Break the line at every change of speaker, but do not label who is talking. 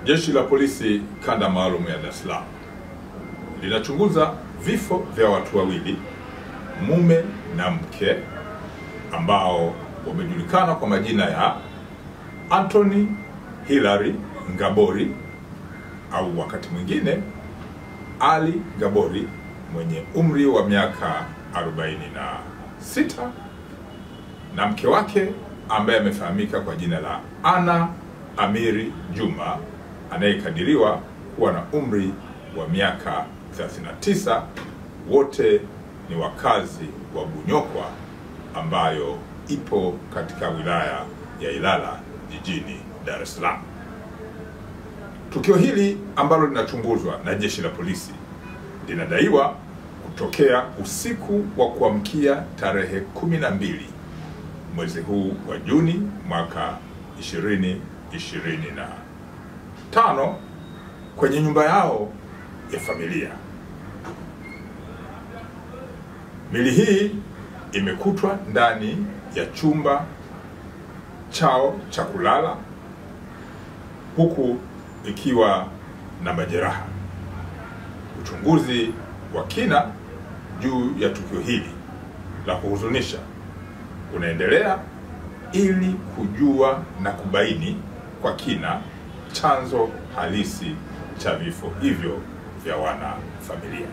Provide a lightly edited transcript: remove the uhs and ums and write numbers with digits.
Jeshi la Polisi Kanda Maalum ya Dar es Salaam linachunguza vifo vya watu wawili, mume na mke, ambao wamejulikana kwa majina ya Anthony Hilary Ngabori au wakati mwingine Ali Ngabori mwenye umri wa miaka 46 na mke wake ambaye amefahamika kwa jina la Anna Amiri Juma anayekadiriwa kuwa na umri wa miaka 39. Wote ni wakazi wa Bunyokwa ambayo ipo katika wilaya ya Ilala jijini Dar es Salaam. Tukio hili ambalo linachunguzwa na jeshi la polisi linadaiwa kutokea usiku wa kuamkia tarehe 12 mwezi huu wa Juni mwaka 2025 kwenye nyumba yao ya familia. Mili hii imekutwa ndani ya chumba chao cha kulala huku ikiwa na majeraha. Uchunguzi wa kina juu ya tukio hili la kuhuzunisha unaendelea ili kujua na kubaini kwa kina chanzo halisi cha vifo hivyo vya wana familia.